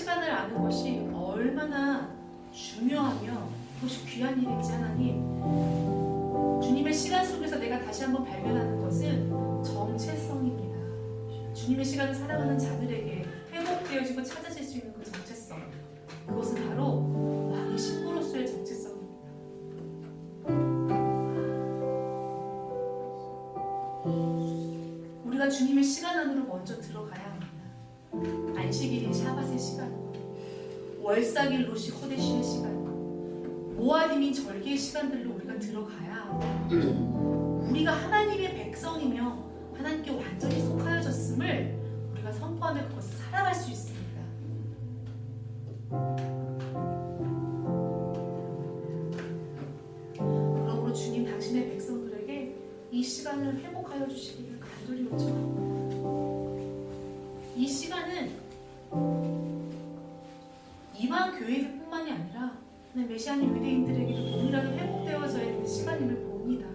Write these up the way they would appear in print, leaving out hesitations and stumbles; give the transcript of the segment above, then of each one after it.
시간을 아는 것이 얼마나 중요하며 그것이 귀한 일인지 하나님, 주님의 시간 속에서 내가 다시 한번 발견하는 것은 정체성입니다. 주님의 시간을 살아가는 자들에게 회복되어지고 찾아질 수 있는 그 정체성, 그것은 바로 왕의 신부로서의 정체성입니다. 우리가 주님의 시간 안으로 먼저 들어가야 합니다. 안식일인 샤밧의 시간, 월삭일 로시 코데시의 시간, 모아림인 절기의 시간들로 우리가 들어가야 우리가 하나님의 백성이며 하나님께 완전히 속하여졌음을 우리가 선포하며 그것을 살아갈 수 있습니다. 그러므로 주님 당신의 백성들에게 이 시간을 회복하여 주시기를 간절히 요청합니다. 이 시간은 이방 교회들뿐만이 아니라 메시아님 유대인들에게도 동일하게 회복되어져야 되는 시간임을 봅니다.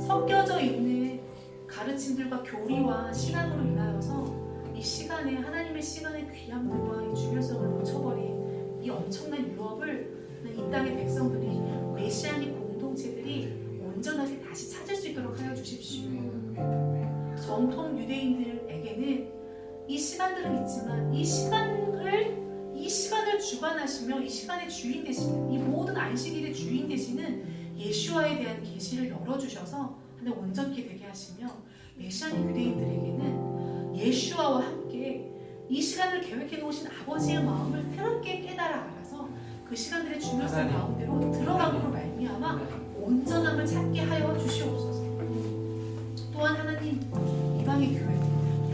섞여져 있는 가르침들과 교리와 신앙으로 인하여서 이 시간에 하나님의 시간의 귀함들과 이 중요성을 놓쳐버린 이 엄청난 유업을 이 땅의 백성들이, 메시아님 공동체들이 온전하게 다시 찾을 수 있도록 하여 주십시오. 정통 유대인들에게는 이 시간들은 있지만 이 시간을 주관하시며 이 시간의 주인 되시는, 이 모든 안식일의 주인 되시는 예수와에 대한 계시를 열어주셔서 하나님 온전케 되게 하시며, 메시아님 유대인들에게는 예수와와 함께 이 시간을 계획해 놓으신 아버지의 마음을 새롭게 깨달아 알아서 그 시간들의 중요성 가운데로 들어감으로 말미암아 온전함을 찾게 하여 주시옵소서. 또한 하나님, 이방의 교회,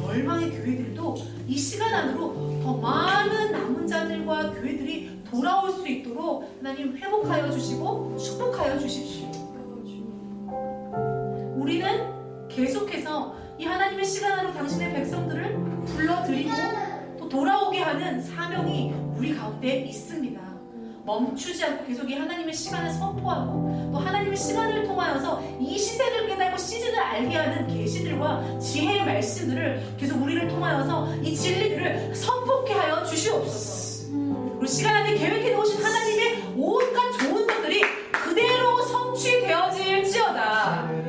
열방의 교회들도 이 시간 안으로 더 많은 남은 자들과 교회들이 돌아올 수 있도록 하나님 회복하여 주시고 축복하여 주십시오. 우리는 계속해서 이 하나님의 시간 안으로 당신의 백성들을 불러들이고 또 돌아오게 하는 사명이 우리 가운데 있습니다. 멈추지 않고 계속 이 하나님의 시간을 선포하고 또 하나님의 시간을 통하여서 이 시세를 깨닫고 시즌을 알게 하는 계시들과 지혜의 말씀들을 계속 우리를 통하여서 이 진리들을 선포케 하여 주시옵소서. 우리 시간 안에 계획해 놓으신 하나님의 온갖 좋은 것들이 그대로 성취되어질지어다.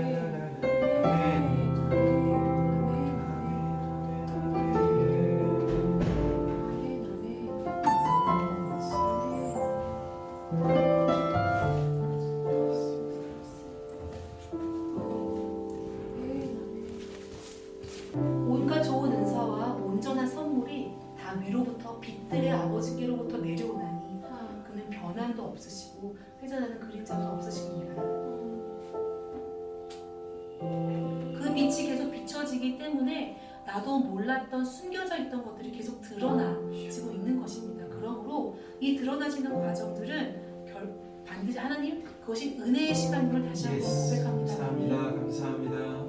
온갖 좋은 은사와 온전한 선물이 다 위로부터 빛들의 아버지께로부터 내려오나니 그는 변함도 없으시고 회전하는 그림자도 없으십니다. 그 빛이 계속 비춰지기 때문에 나도 몰랐던 숨겨져 있던 것들이 계속 드러나지고 있는 것입니다. 그러므로 이 드러나지는 과정들은 반드시 하나님, 그것이 은혜의 시간임을 다시 한번 고백합니다. 감사합니다.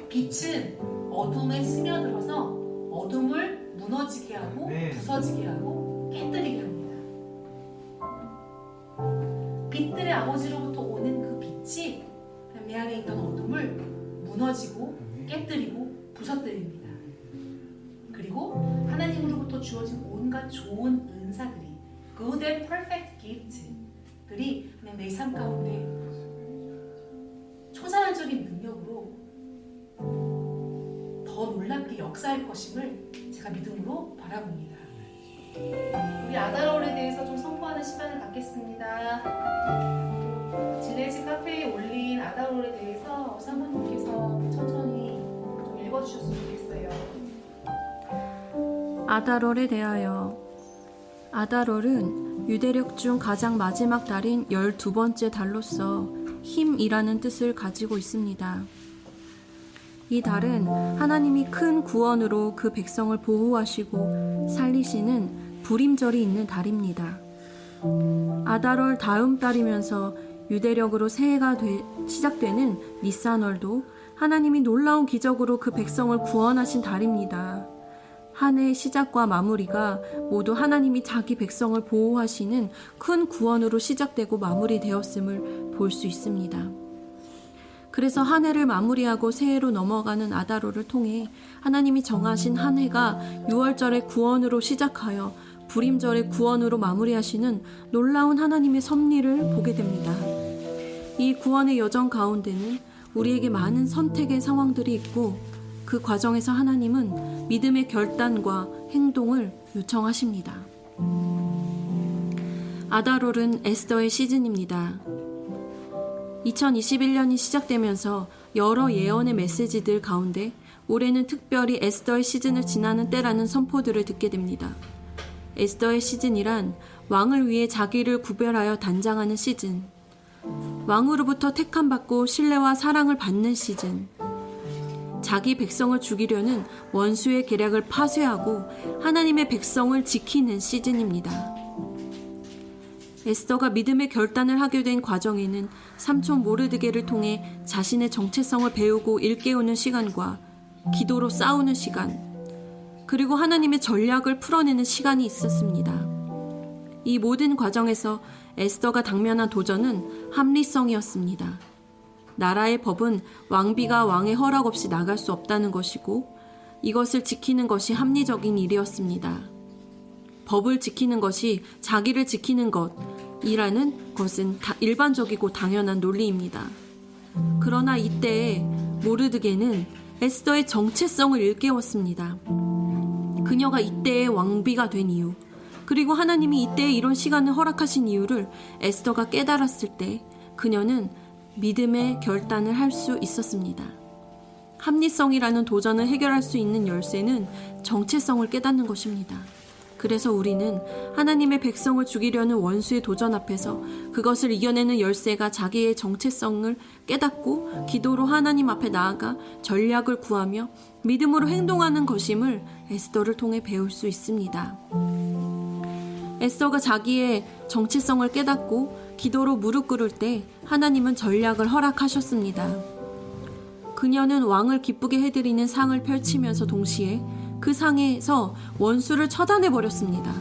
빛은 어둠에 스며들어서 어둠을 무너지게 하고 부서지게 하고 깨뜨리게 합니다. 빛들의 아버지로부터 오는 그 빛이 내 안에 있던 어둠을 무너지고 깨뜨리고 부서뜨립니다. 그리고 하나님으로부터 주어진 온갖 좋은 은사들이, good and perfect gift들이 그냥 내 삶 가운데 초자연적인 능력으로 더 놀랍게 역사할 것임을 제가 믿음으로 바라봅니다. 우리 아다롤에 대해서 좀 선포하는 시간을 갖겠습니다. 질레지 카페에 올린 아다롤에 대해서 사모님께서 천천히 좀 읽어주셨으면 좋겠어요. 아다롤에 대하여. 아다롤은 유대력 중 가장 마지막 달인 12번째 달로서 힘이라는 뜻을 가지고 있습니다. 이 달은 하나님이 큰 구원으로 그 백성을 보호하시고 살리시는 불임절이 있는 달입니다. 아다롤 다음 달이면서 유대력으로 새해가 시작되는 니산월도 하나님이 놀라운 기적으로 그 백성을 구원하신 달입니다. 한 해의 시작과 마무리가 모두 하나님이 자기 백성을 보호하시는 큰 구원으로 시작되고 마무리되었음을 볼 수 있습니다. 그래서 한 해를 마무리하고 새해로 넘어가는 아다로를 통해 하나님이 정하신 한 해가 6월절의 구원으로 시작하여 불임절의 구원으로 마무리하시는 놀라운 하나님의 섭리를 보게 됩니다. 이 구원의 여정 가운데는 우리에게 많은 선택의 상황들이 있고 그 과정에서 하나님은 믿음의 결단과 행동을 요청하십니다. 아다롤은 에스더의 시즌입니다. 2021년이 시작되면서 여러 예언의 메시지들 가운데 올해는 특별히 에스더의 시즌을 지나는 때라는 선포들을 듣게 됩니다. 에스더의 시즌이란 왕을 위해 자기를 구별하여 단장하는 시즌, 왕으로부터 택함받고 신뢰와 사랑을 받는 시즌, 자기 백성을 죽이려는 원수의 계략을 파쇄하고 하나님의 백성을 지키는 시즌입니다. 에스더가 믿음의 결단을 하게 된 과정에는 삼촌 모르드게를 통해 자신의 정체성을 배우고 일깨우는 시간과 기도로 싸우는 시간, 그리고 하나님의 전략을 풀어내는 시간이 있었습니다. 이 모든 과정에서 에스더가 당면한 도전은 합리성이었습니다. 나라의 법은 왕비가 왕의 허락 없이 나갈 수 없다는 것이고 이것을 지키는 것이 합리적인 일이었습니다. 법을 지키는 것이 자기를 지키는 것이라는 것은 일반적이고 당연한 논리입니다. 그러나 이때에 모르드게는 에스더의 정체성을 일깨웠습니다. 그녀가 이때의 왕비가 된 이유, 그리고 하나님이 이때에 이런 시간을 허락하신 이유를 에스더가 깨달았을 때 그녀는 믿음의 결단을 할 수 있었습니다. 합리성이라는 도전을 해결할 수 있는 열쇠는 정체성을 깨닫는 것입니다. 그래서 우리는 하나님의 백성을 죽이려는 원수의 도전 앞에서 그것을 이겨내는 열쇠가 자기의 정체성을 깨닫고 기도로 하나님 앞에 나아가 전략을 구하며 믿음으로 행동하는 것임을 에스더를 통해 배울 수 있습니다. 에스더가 자기의 정체성을 깨닫고 기도로 무릎 꿇을 때 하나님은 전략을 허락하셨습니다. 그녀는 왕을 기쁘게 해드리는 상을 펼치면서 동시에 그 상에서 원수를 처단해버렸습니다.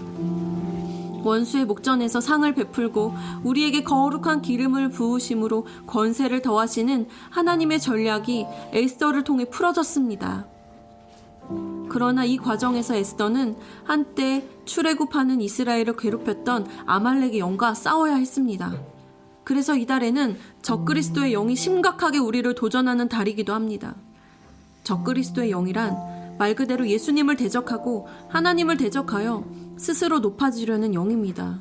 원수의 목전에서 상을 베풀고 우리에게 거룩한 기름을 부으심으로 권세를 더하시는 하나님의 전략이 에스더를 통해 풀어졌습니다. 그러나 이 과정에서 에스더는 한때 출애굽하는 이스라엘을 괴롭혔던 아말렉의 영과 싸워야 했습니다. 그래서 이달에는 적그리스도의 영이 심각하게 우리를 도전하는 달이기도 합니다. 적그리스도의 영이란 말 그대로 예수님을 대적하고 하나님을 대적하여 스스로 높아지려는 영입니다.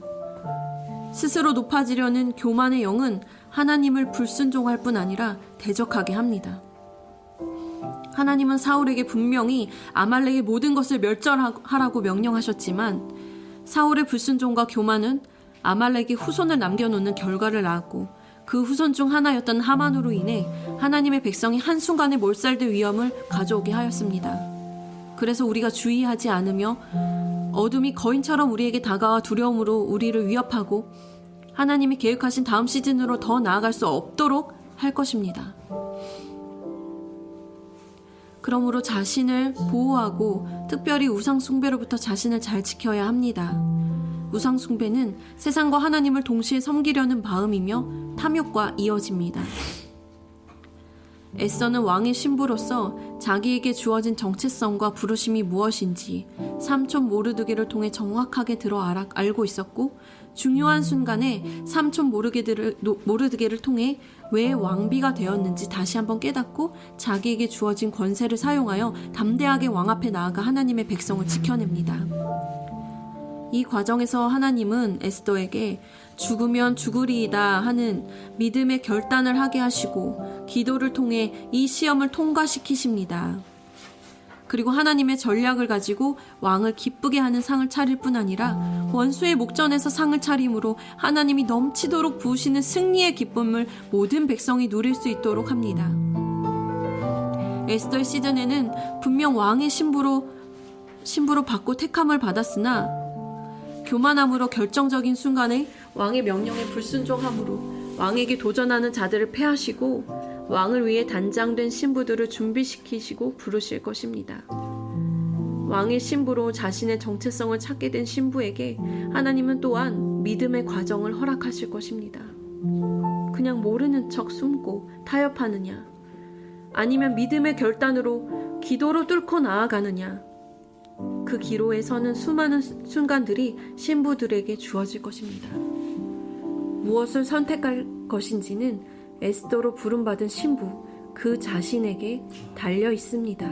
스스로 높아지려는 교만의 영은 하나님을 불순종할 뿐 아니라 대적하게 합니다. 하나님은 사울에게 분명히 아말렉의 모든 것을 멸절하라고 명령하셨지만 사울의 불순종과 교만은 아말렉의 후손을 남겨놓는 결과를 낳았고 그 후손 중 하나였던 하만으로 인해 하나님의 백성이 한순간에 몰살될 위험을 가져오게 하였습니다. 그래서 우리가 주의하지 않으며 어둠이 거인처럼 우리에게 다가와 두려움으로 우리를 위협하고 하나님이 계획하신 다음 시즌으로 더 나아갈 수 없도록 할 것입니다. 그러므로 자신을 보호하고 특별히 우상 숭배로부터 자신을 잘 지켜야 합니다. 우상 숭배는 세상과 하나님을 동시에 섬기려는 마음이며 탐욕과 이어집니다. 에스더는 왕의 신부로서 자기에게 주어진 정체성과 부르심이 무엇인지 삼촌 모르드게를 통해 정확하게 알고 있었고 중요한 순간에 삼촌 모르드게를 통해 왜 왕비가 되었는지 다시 한번 깨닫고 자기에게 주어진 권세를 사용하여 담대하게 왕 앞에 나아가 하나님의 백성을 지켜냅니다. 이 과정에서 하나님은 에스더에게 죽으면 죽으리이다 하는 믿음의 결단을 하게 하시고 기도를 통해 이 시험을 통과시키십니다. 그리고 하나님의 전략을 가지고 왕을 기쁘게 하는 상을 차릴 뿐 아니라 원수의 목전에서 상을 차림으로 하나님이 넘치도록 부으시는 승리의 기쁨을 모든 백성이 누릴 수 있도록 합니다. 에스더의 시즌에는 분명 왕의 신부로 받고 택함을 받았으나 교만함으로 결정적인 순간에 왕의 명령에 불순종함으로 왕에게 도전하는 자들을 패하시고 왕을 위해 단장된 신부들을 준비시키시고 부르실 것입니다. 왕의 신부로 자신의 정체성을 찾게 된 신부에게 하나님은 또한 믿음의 과정을 허락하실 것입니다. 그냥 모르는 척 숨고 타협하느냐? 아니면 믿음의 결단으로 기도로 뚫고 나아가느냐? 그 기로에 서는 수많은 순간들이 신부들에게 주어질 것입니다. 무엇을 선택할 것인지는 에스더로 부름받은 신부 그 자신에게 달려 있습니다.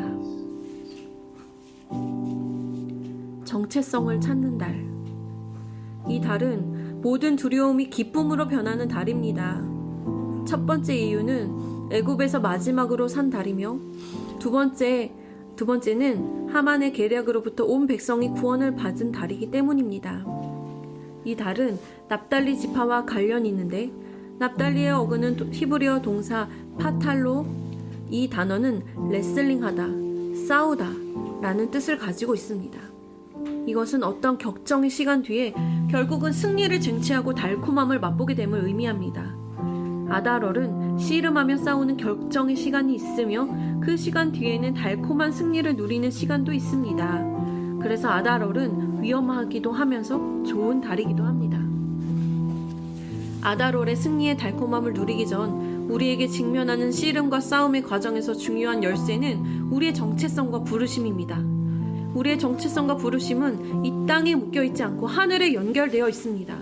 정체성을 찾는 달. 이 달은 모든 두려움이 기쁨으로 변하는 달입니다. 첫 번째 이유는 애굽에서 마지막으로 산 달이며 두 번째는 하만의 계략으로부터 온 백성이 구원을 받은 달이기 때문입니다. 이 달은 납달리 지파와 관련이 있는데 납달리의 어근은 히브리어 동사 파탈로, 이 단어는 레슬링하다, 싸우다 라는 뜻을 가지고 있습니다. 이것은 어떤 격정의 시간 뒤에 결국은 승리를 쟁취하고 달콤함을 맛보게 됨을 의미합니다. 아달월은 씨름하며 싸우는 격정의 시간이 있으며 그 시간 뒤에는 달콤한 승리를 누리는 시간도 있습니다. 그래서 아달월은 위험하기도 하면서 좋은 달이기도 합니다. 아달월의 승리의 달콤함을 누리기 전 우리에게 직면하는 씨름과 싸움의 과정에서 중요한 열쇠는 우리의 정체성과 부르심입니다. 우리의 정체성과 부르심은 이 땅에 묶여있지 않고 하늘에 연결되어 있습니다.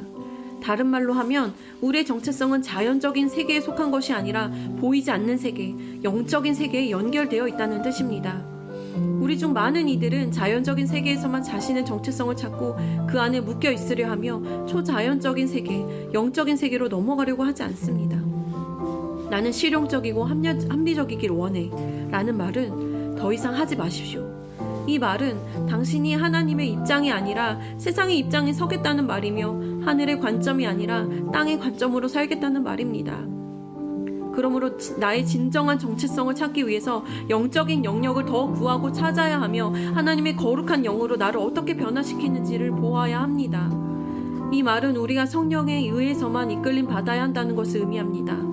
다른 말로 하면 우리의 정체성은 자연적인 세계에 속한 것이 아니라 보이지 않는 세계, 영적인 세계에 연결되어 있다는 뜻입니다. 우리 중 많은 이들은 자연적인 세계에서만 자신의 정체성을 찾고 그 안에 묶여 있으려 하며 초자연적인 세계, 영적인 세계로 넘어가려고 하지 않습니다. 나는 실용적이고 합리적이길 원해 라는 말은 더 이상 하지 마십시오. 이 말은 당신이 하나님의 입장이 아니라 세상의 입장에 서겠다는 말이며 하늘의 관점이 아니라 땅의 관점으로 살겠다는 말입니다. 그러므로 나의 진정한 정체성을 찾기 위해서 영적인 영역을 더 구하고 찾아야 하며 하나님의 거룩한 영으로 나를 어떻게 변화시키는지를 보아야 합니다. 이 말은 우리가 성령에 의해서만 이끌림 받아야 한다는 것을 의미합니다.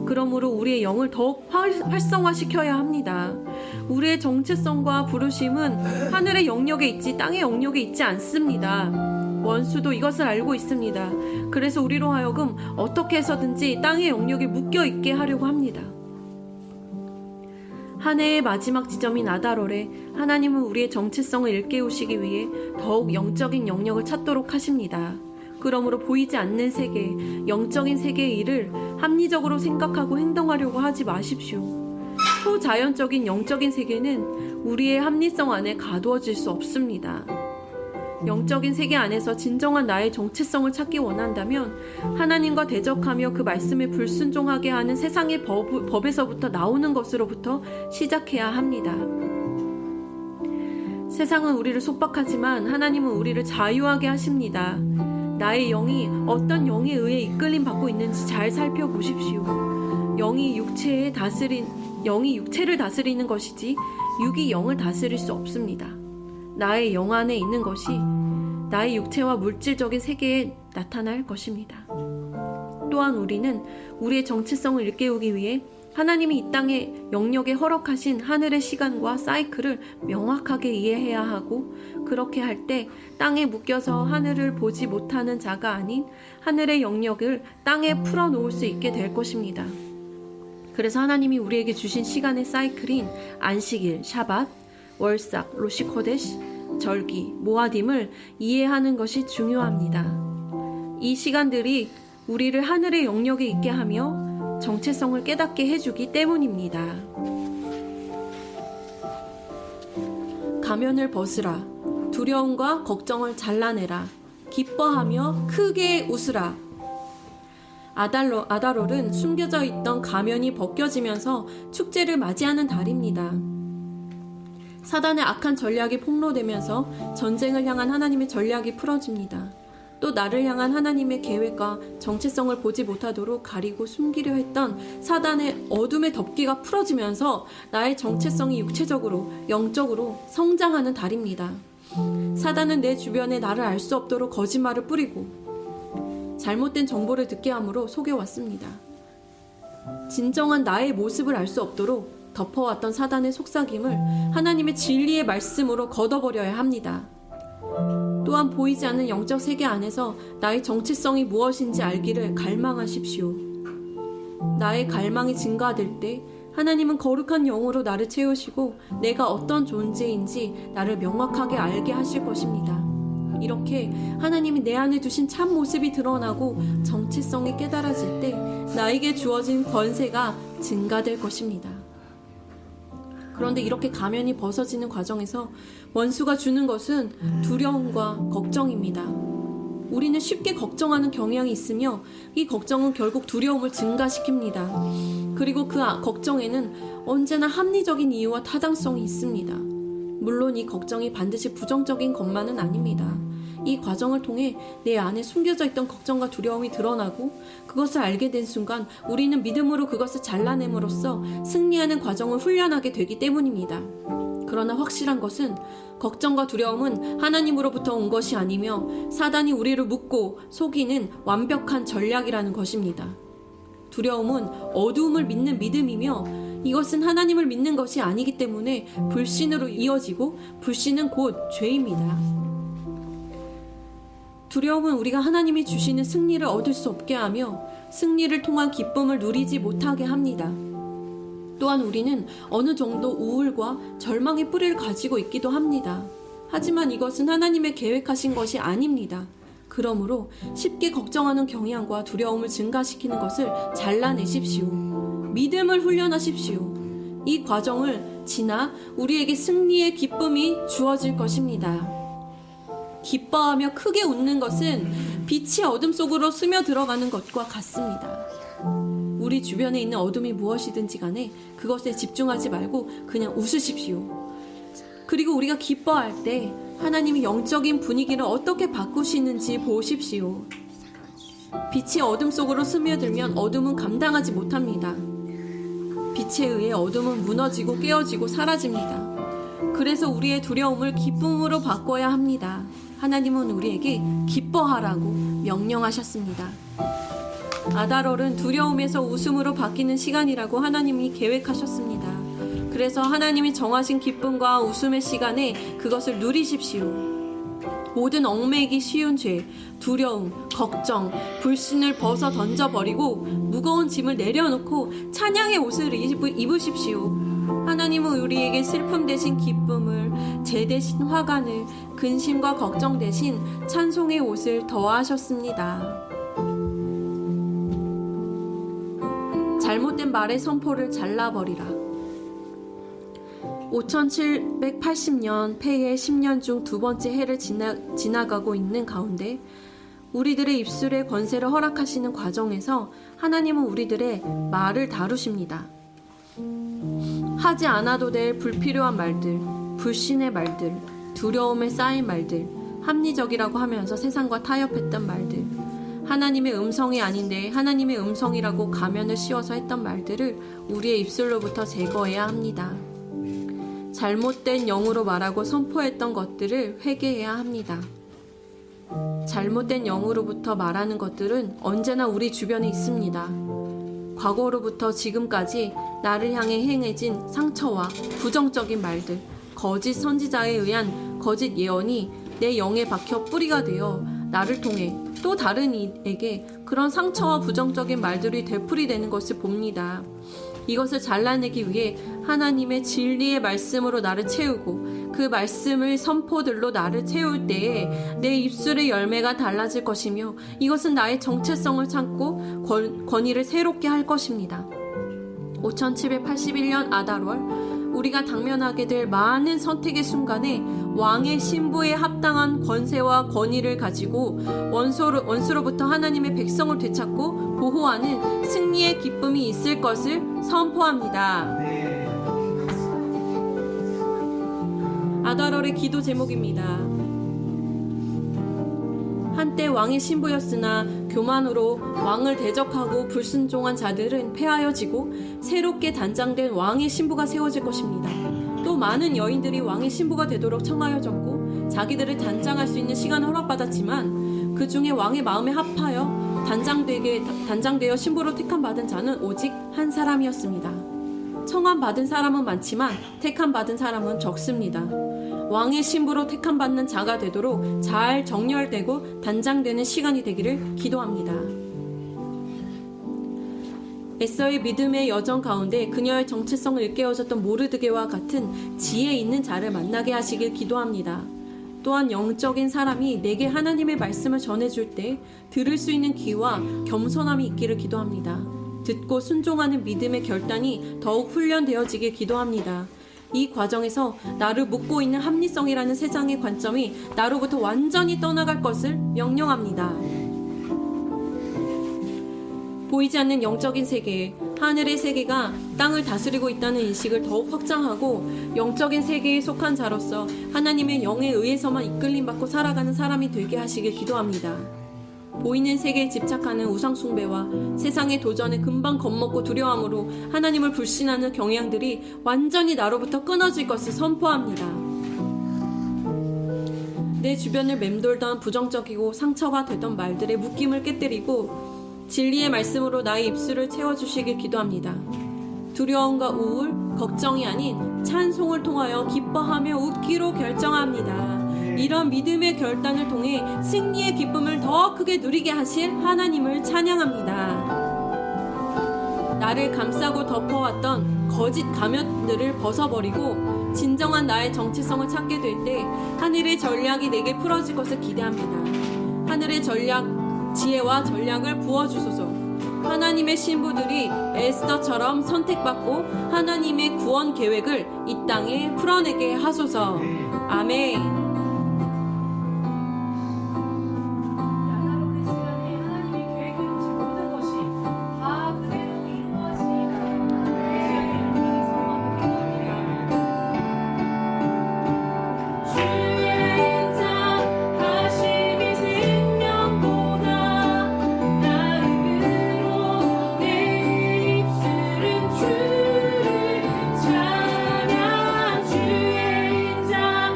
그러므로 우리의 영을 더욱 활성화시켜야 합니다. 우리의 정체성과 부르심은 하늘의 영역에 있지 땅의 영역에 있지 않습니다. 원수도 이것을 알고 있습니다. 그래서 우리로 하여금 어떻게 해서든지 땅의 영역에 묶여있게 하려고 합니다. 한 해의 마지막 지점인 아달월에 하나님은 우리의 정체성을 일깨우시기 위해 더욱 영적인 영역을 찾도록 하십니다. 그러므로 보이지 않는 세계, 영적인 세계의 일을 합리적으로 생각하고 행동하려고 하지 마십시오. 초자연적인 영적인 세계는 우리의 합리성 안에 가두어질 수 없습니다. 영적인 세계 안에서 진정한 나의 정체성을 찾기 원한다면 하나님과 대적하며 그 말씀에 불순종하게 하는 세상의 법에서부터 나오는 것으로부터 시작해야 합니다. 세상은 우리를 속박하지만 하나님은 우리를 자유하게 하십니다. 나의 영이 어떤 영에 의해 이끌림 받고 있는지 잘 살펴보십시오. 영이 육체를 다스리는 것이지 육이 영을 다스릴 수 없습니다. 나의 영 안에 있는 것이 나의 육체와 물질적인 세계에 나타날 것입니다. 또한 우리는 우리의 정체성을 일깨우기 위해 하나님이 이 땅의 영역에 허락하신 하늘의 시간과 사이클을 명확하게 이해해야 하고, 그렇게 할 때 땅에 묶여서 하늘을 보지 못하는 자가 아닌 하늘의 영역을 땅에 풀어놓을 수 있게 될 것입니다. 그래서 하나님이 우리에게 주신 시간의 사이클인 안식일, 샤밧, 월삭, 로시코데시, 절기, 모아딤을 이해하는 것이 중요합니다. 이 시간들이 우리를 하늘의 영역에 있게 하며 정체성을 깨닫게 해주기 때문입니다. 가면을 벗으라. 두려움과 걱정을 잘라내라. 기뻐하며 크게 웃으라. 아달월은 숨겨져 있던 가면이 벗겨지면서 축제를 맞이하는 달입니다. 사단의 악한 전략이 폭로되면서 전쟁을 향한 하나님의 전략이 풀어집니다. 또 나를 향한 하나님의 계획과 정체성을 보지 못하도록 가리고 숨기려 했던 사단의 어둠의 덮개가 풀어지면서 나의 정체성이 육체적으로, 영적으로 성장하는 달입니다. 사단은 내 주변에 나를 알 수 없도록 거짓말을 뿌리고 잘못된 정보를 듣게 함으로 속여왔습니다. 진정한 나의 모습을 알 수 없도록 덮어왔던 사단의 속삭임을 하나님의 진리의 말씀으로 걷어버려야 합니다. 또한 보이지 않는 영적 세계 안에서 나의 정체성이 무엇인지 알기를 갈망하십시오. 나의 갈망이 증가될 때 하나님은 거룩한 영으로 나를 채우시고 내가 어떤 존재인지 나를 명확하게 알게 하실 것입니다. 이렇게 하나님이 내 안에 두신 참 모습이 드러나고 정체성이 깨달아질 때 나에게 주어진 권세가 증가될 것입니다. 그런데 이렇게 가면이 벗어지는 과정에서 원수가 주는 것은 두려움과 걱정입니다. 우리는 쉽게 걱정하는 경향이 있으며 이 걱정은 결국 두려움을 증가시킵니다. 그리고 그 걱정에는 언제나 합리적인 이유와 타당성이 있습니다. 물론 이 걱정이 반드시 부정적인 것만은 아닙니다. 이 과정을 통해 내 안에 숨겨져 있던 걱정과 두려움이 드러나고 그것을 알게 된 순간 우리는 믿음으로 그것을 잘라냄으로써 승리하는 과정을 훈련하게 되기 때문입니다. 그러나 확실한 것은 걱정과 두려움은 하나님으로부터 온 것이 아니며 사단이 우리를 묶고 속이는 완벽한 전략이라는 것입니다. 두려움은 어두움을 믿는 믿음이며 이것은 하나님을 믿는 것이 아니기 때문에 불신으로 이어지고 불신은 곧 죄입니다. 두려움은 우리가 하나님이 주시는 승리를 얻을 수 없게 하며 승리를 통한 기쁨을 누리지 못하게 합니다. 또한 우리는 어느 정도 우울과 절망의 뿌리를 가지고 있기도 합니다. 하지만 이것은 하나님의 계획하신 것이 아닙니다. 그러므로 쉽게 걱정하는 경향과 두려움을 증가시키는 것을 잘라내십시오. 믿음을 훈련하십시오. 이 과정을 지나 우리에게 승리의 기쁨이 주어질 것입니다. 기뻐하며 크게 웃는 것은 빛이 어둠 속으로 스며들어가는 것과 같습니다. 우리 주변에 있는 어둠이 무엇이든지 간에 그것에 집중하지 말고 그냥 웃으십시오. 그리고 우리가 기뻐할 때 하나님이 영적인 분위기를 어떻게 바꾸시는지 보십시오. 빛이 어둠 속으로 스며들면 어둠은 감당하지 못합니다. 빛에 의해 어둠은 무너지고 깨어지고 사라집니다. 그래서 우리의 두려움을 기쁨으로 바꿔야 합니다. 하나님은 우리에게 기뻐하라고 명령하셨습니다. 아달월은 두려움에서 웃음으로 바뀌는 시간이라고 하나님이 계획하셨습니다. 그래서 하나님이 정하신 기쁨과 웃음의 시간에 그것을 누리십시오. 모든 얽매이기 쉬운 죄, 두려움, 걱정, 불신을 벗어 던져버리고 무거운 짐을 내려놓고 찬양의 옷을 입으십시오. 하나님은 우리에게 슬픔 대신 기쁨을, 죄 대신 화관을, 근심과 걱정 대신 찬송의 옷을 더하셨습니다. 잘못된 말의 선포를 잘라버리라. 5780년 폐의 10년 중 두 번째 해를 지나가고 있는 가운데 우리들의 입술의 권세를 허락하시는 과정에서 하나님은 우리들의 말을 다루십니다. 하지 않아도 될 불필요한 말들, 불신의 말들, 두려움에 쌓인 말들, 합리적이라고 하면서 세상과 타협했던 말들, 하나님의 음성이 아닌데 하나님의 음성이라고 가면을 씌워서 했던 말들을 우리의 입술로부터 제거해야 합니다. 잘못된 영으로 말하고 선포했던 것들을 회개해야 합니다. 잘못된 영으로부터 말하는 것들은 언제나 우리 주변에 있습니다. 과거로부터 지금까지 나를 향해 행해진 상처와 부정적인 말들, 거짓 선지자에 의한 거짓 예언이 내 영에 박혀 뿌리가 되어 나를 통해 또 다른 이에게 그런 상처와 부정적인 말들이 되풀이되는 것을 봅니다. 이것을 잘라내기 위해 하나님의 진리의 말씀으로 나를 채우고 그 말씀의 선포들로 나를 채울 때에 내 입술의 열매가 달라질 것이며 이것은 나의 정체성을 찾고 권위를 새롭게 할 것입니다. 5781년 아달월 우리가 당면하게 될 많은 선택의 순간에 왕의 신부에 합당한 권세와 권위를 가지고 원수로부터 하나님의 백성을 되찾고 보호하는 승리의 기쁨이 있을 것을 선포합니다. 아달월의 기도 제목입니다. 한때 왕의 신부였으나 교만으로 왕을 대적하고 불순종한 자들은 폐하여지고 새롭게 단장된 왕의 신부가 세워질 것입니다. 또 많은 여인들이 왕의 신부가 되도록 청하여졌고 자기들을 단장할 수 있는 시간을 허락받았지만 그 중에 왕의 마음에 합하여 단장되어 신부로 택함받은 자는 오직 한 사람이었습니다. 청함받은 사람은 많지만 택함받은 사람은 적습니다. 왕의 신부로 택함받는 자가 되도록 잘 정렬되고 단장되는 시간이 되기를 기도합니다. 에서의 믿음의 여정 가운데 그녀의 정체성을 일깨워줬던 모르드게와 같은 지혜 있는 자를 만나게 하시길 기도합니다. 또한 영적인 사람이 내게 하나님의 말씀을 전해줄 때 들을 수 있는 귀와 겸손함이 있기를 기도합니다. 듣고 순종하는 믿음의 결단이 더욱 훈련되어지길 기도합니다. 이 과정에서 나를 묶고 있는 합리성이라는 세상의 관점이 나로부터 완전히 떠나갈 것을 명령합니다. 보이지 않는 영적인 세계, 하늘의 세계가 땅을 다스리고 있다는 인식을 더욱 확장하고 영적인 세계에 속한 자로서 하나님의 영에 의해서만 이끌림받고 살아가는 사람이 되게 하시길 기도합니다. 보이는 세계에 집착하는 우상숭배와 세상의 도전에 금방 겁먹고 두려움으로 하나님을 불신하는 경향들이 완전히 나로부터 끊어질 것을 선포합니다. 내 주변을 맴돌던 부정적이고 상처가 되던 말들의 묶임을 깨뜨리고 진리의 말씀으로 나의 입술을 채워주시길 기도합니다. 두려움과 우울, 걱정이 아닌 찬송을 통하여 기뻐하며 웃기로 결정합니다. 이런 믿음의 결단을 통해 승리의 기쁨을 더 크게 누리게 하실 하나님을 찬양합니다. 나를 감싸고 덮어왔던 거짓 가면들을 벗어버리고 진정한 나의 정체성을 찾게 될 때 하늘의 전략이 내게 풀어질 것을 기대합니다. 하늘의 지혜와 전략을 부어주소서. 하나님의 신부들이 에스더처럼 선택받고 하나님의 구원 계획을 이 땅에 풀어내게 하소서. 아멘. 찬양 주의 인자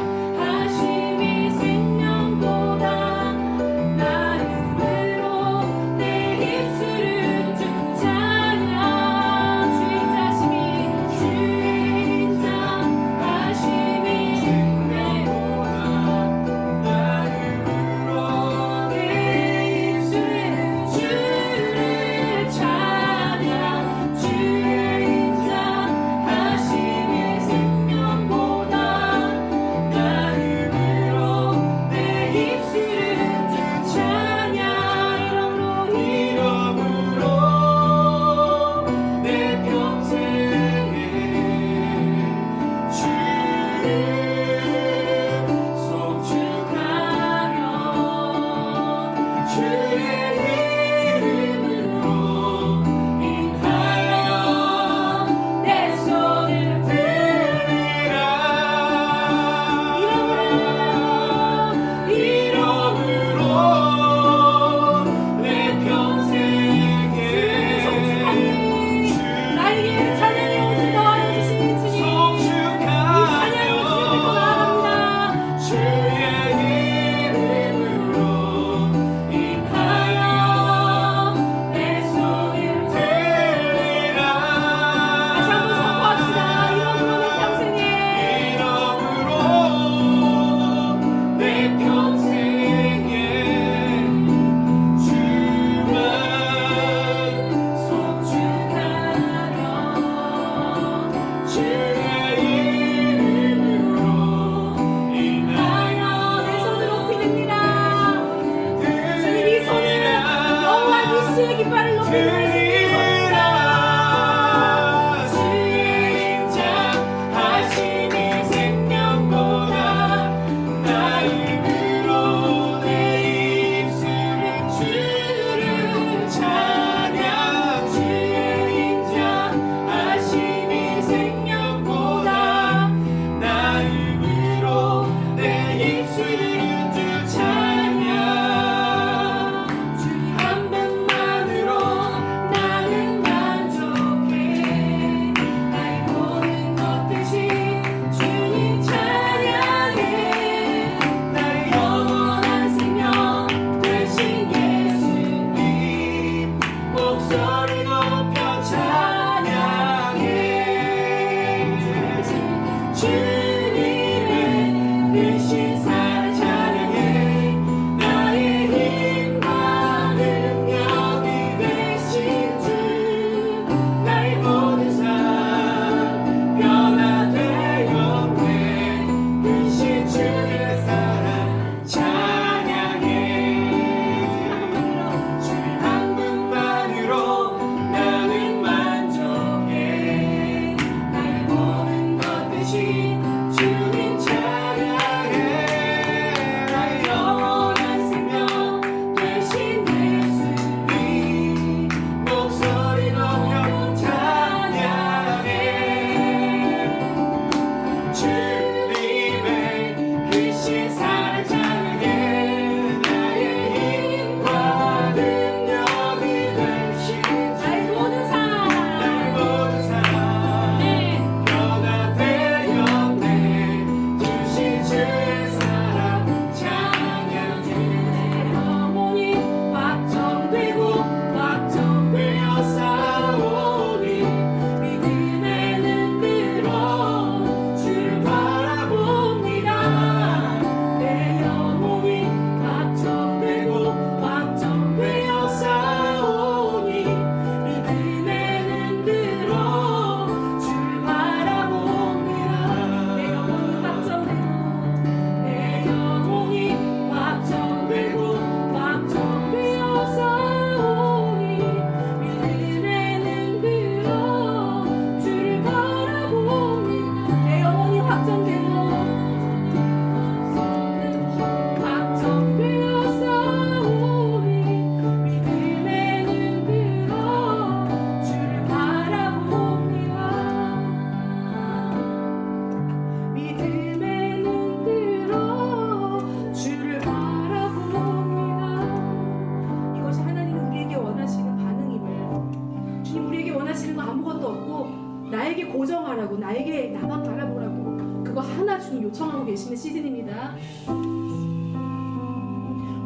나에게 고정하라고, 나에게 나만 바라보라고, 그거 하나 주님 요청하고 계시는 시즌입니다.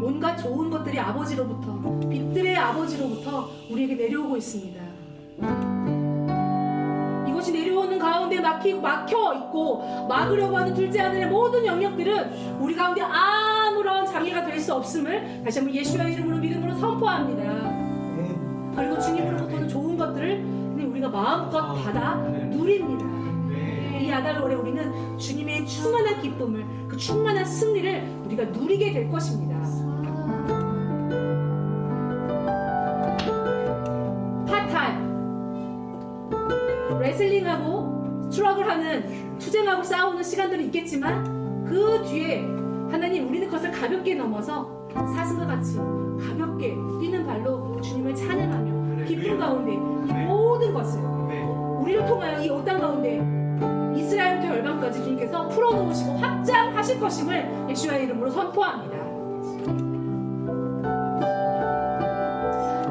온갖 좋은 것들이 아버지로부터, 빛들의 아버지로부터 우리에게 내려오고 있습니다. 이것이 내려오는 가운데 막혀 있고 막으려고 하는 둘째 아들의 모든 영역들은 우리 가운데 아무런 장애가 될 수 없음을 다시 한번 예수의 이름으로 믿음으로 선포합니다. 그리고 주님으로부터는 좋은 것들을 우리가 마음껏 받아 누립니다. 이 아달월에 우리는 주님의 충만한 기쁨을, 그 충만한 승리를 우리가 누리게 될 것입니다. 파타임, 레슬링하고 스트러글하는, 투쟁하고 싸우는 시간들은 있겠지만 그 뒤에 하나님, 우리는 그것을 가볍게 넘어서 사슴과 같이 가볍게 뛰는 발로 주님을 찬양하며 기쁨 가운데 이 모든 것을 우리를 통하여 이 땅 가운데 이스라엘부터 열방까지 주님께서 풀어놓으시고 확장하실 것임을 예수의 이름으로 선포합니다.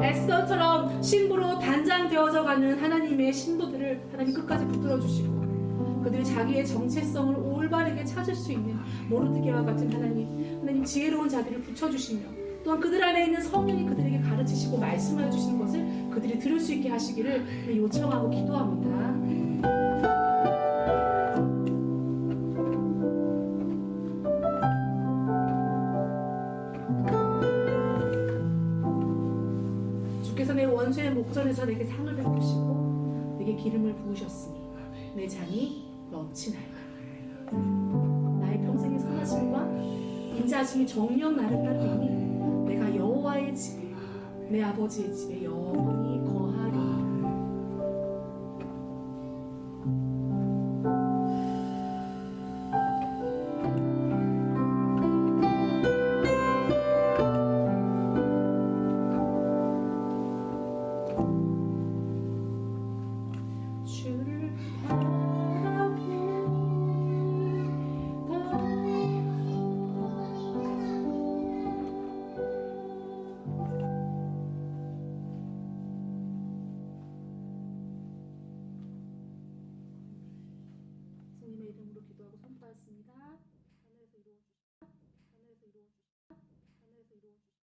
에스더처럼 신부로 단장되어져 가는 하나님의 신부들을 하나님 끝까지 붙들어 주시고 그들이 자기의 정체성을 올바르게 찾을 수 있는 모르드게와 같은 하나님 지혜로운 자들을 붙여주시며 또한 그들 안에 있는 성령이 그들에게 가르치시고 말씀하여 주시는 것을 그들이 들을 수 있게 하시기를 요청하고 기도합니다. 주께서 내 원수의 목전에서 내게 상을 베푸시고 내게 기름을 부으셨으니 내 잔이 넘치나이다. 나의 평생의 선하심과 인자하심이 정녕 나를 따르니 내가 여호와의 집에, 내 아버지의 집에 영원히 거하리. 주를 주님의 이름으로 기도하고 선포하였습니다. 하늘에서 이루어주시다. 하늘에서 이루어주시다. 하늘에서 이루어주시다.